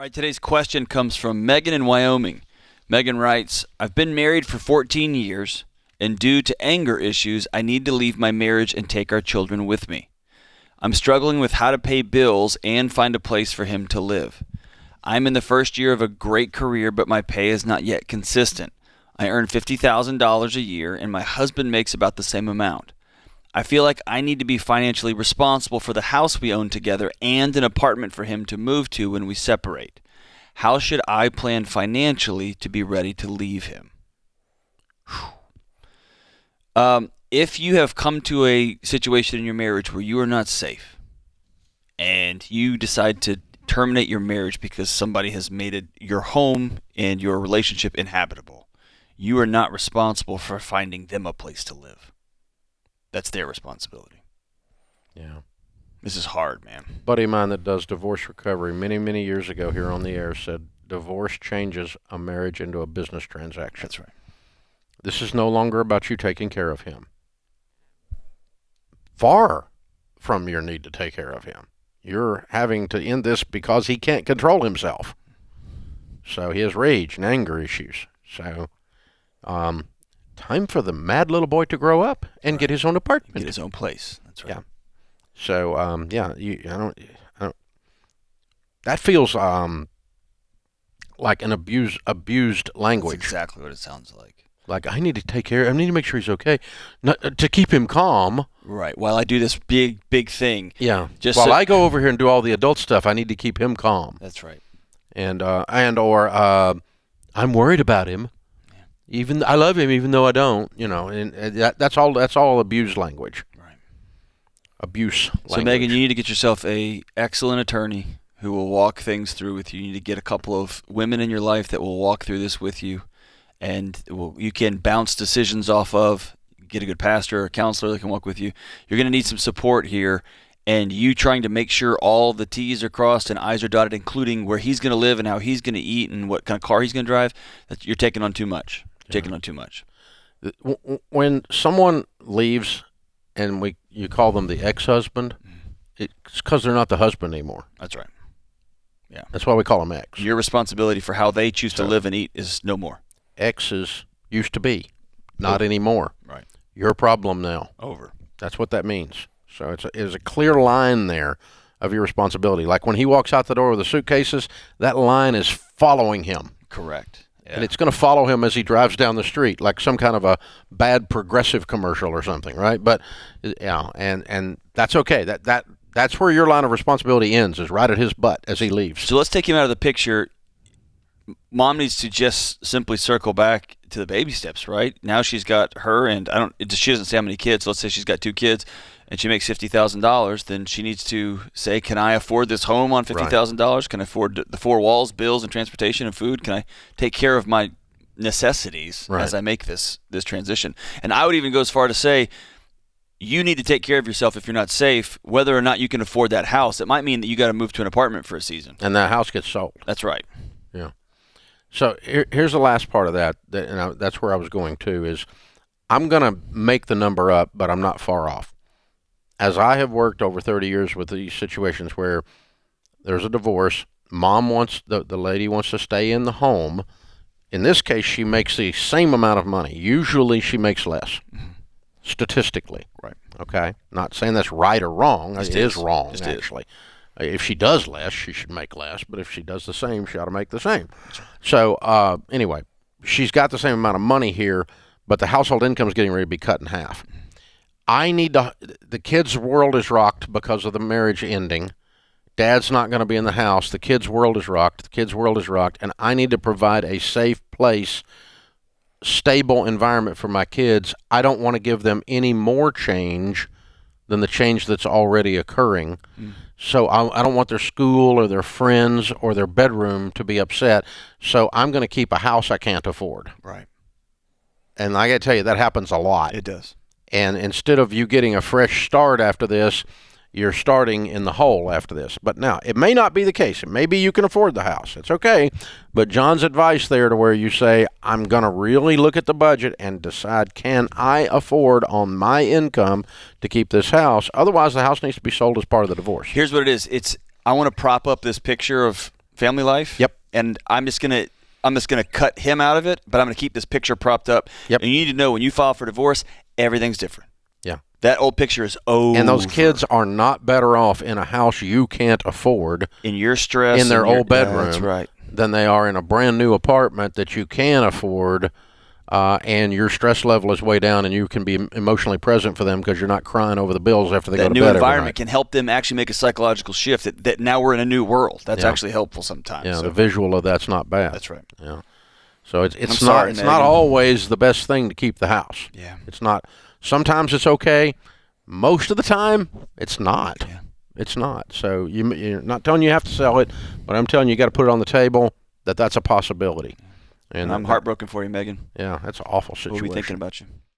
All right, today's question comes from Megan in Wyoming. Megan writes, I've been married for 14 years, and due to anger issues, I need to leave my marriage and take our children with me. I'm struggling with how to pay bills and find a place for him to live. I'm in the first year of a great career, but my pay is not yet consistent. I earn $50,000 a year, and my husband makes about the same amount. I feel like I need to be financially responsible for the house we own together and an apartment for him to move to when we separate. How should I plan financially to be ready to leave him? If you have come to a situation in your marriage where you are not safe and you decide to terminate your marriage because somebody has made your home and your relationship inhabitable, you are not responsible for finding them a place to live. That's their responsibility. Yeah. This is hard, man. A buddy of mine that does divorce recovery many, many years ago here on the air said divorce changes a marriage into a business transaction. That's right. This is no longer about you taking care of him. Far from your need to take care of him. You're having to end this because he can't control himself. So he has rage and anger issues. So, time for the mad little boy to grow up and get his own apartment. Get his own place. That's right. Yeah. So, I don't. That feels like an abused language. That's exactly what it sounds like. Like, I need to take care. I need to make sure he's okay, not to keep him calm. Right. While I do this big thing. Yeah. While I go over here and do all the adult stuff, I need to keep him calm. That's right. Or I'm worried about him. Even I love him, even though I don't. And that's all abused language. Right. Abuse language. So Megan, you need to get yourself a excellent attorney who will walk things through with you. You need to get a couple of women in your life that will walk through this with you, and you can bounce decisions off of. Get a good pastor or counselor that can walk with you. You're going to need some support here, and you trying to make sure all the T's are crossed and I's are dotted, including where he's going to live and how he's going to eat and what kind of car he's going to drive. That you're taking on too much. Taking on too much. When someone leaves and you call them the ex-husband, it's because they're not the husband anymore. That's right. Yeah. That's why we call them ex. Your responsibility for how they choose to live and eat is no more. Exes used to be, not anymore. Right. Your problem now. Over. That's what that means. So it's a clear line there of your responsibility. Like when he walks out the door with the suitcases, that line is following him. Correct. Yeah. And it's going to follow him as he drives down the street, like some kind of a bad Progressive commercial or something, right? But and that's okay. That's where your line of responsibility ends, is right at his butt as he leaves. So let's take him out of the picture. Mom needs to just simply circle back to the baby steps, right? Now she's got her, and she doesn't say how many kids. So let's say she's got 2 kids, and she makes $50,000. Then she needs to say, "Can I afford this home on $50,000? Can I afford the 4 walls, bills, and transportation and food? Can I take care of my necessities as I make this transition?" And I would even go as far to say, you need to take care of yourself if you're not safe, whether or not you can afford that house. It might mean that you got to move to an apartment for a season, and that house gets sold. That's right. Yeah. So here's the last part of that, and that's where I was going to, is I'm going to make the number up, but I'm not far off. As I have worked over 30 years with these situations where there's a divorce, the lady wants to stay in the home. In this case, she makes the same amount of money. Usually she makes less, statistically. Right. Okay? Not saying that's right or wrong. It is wrong, Just actually. If she does less, she should make less. But if she does the same, she ought to make the same. So anyway, she's got the same amount of money here, but the household income is getting ready to be cut in half. The kids' world is rocked because of the marriage ending. Dad's not going to be in the house. The kids' world is rocked. And I need to provide a safe place, stable environment for my kids. I don't want to give them any more change than the change that's already occurring. So I don't want their school or their friends or their bedroom to be upset. So I'm going to keep a house I can't afford. Right. And I got to tell you, that happens a lot. It does. And instead of you getting a fresh start after this, you're starting in the hole after this. But now, it may not be the case. It may be you can afford the house. It's okay. But John's advice there, to where you say, I'm going to really look at the budget and decide, can I afford on my income to keep this house? Otherwise, the house needs to be sold as part of the divorce. Here's what it is. I want to prop up this picture of family life. Yep. And I'm just gonna cut him out of it, but I'm gonna keep this picture propped up. Yep. And you need to know when you file for divorce, everything's different. Yeah. That old picture is over. And those kids are not better off in a house you can't afford in your stress in their old bedroom that's right. than they are in a brand new apartment that you can afford, and your stress level is way down, and you can be emotionally present for them because you're not crying over the bills after they go to bed That new every environment night. can help them actually make a psychological shift that now we're in a new world. That's actually helpful sometimes. Yeah, so. the visual of that's not bad. That's right. Yeah. So it's sorry, not Megan. always the best thing to keep the house. Yeah. It's not. Sometimes it's okay. Most of the time, it's not. Yeah. It's not. So you're not telling you have to sell it, but I'm telling you got to put it on the table that that's a possibility. And I'm heartbroken for you, Megan. Yeah, that's an awful situation. We'll be thinking about you.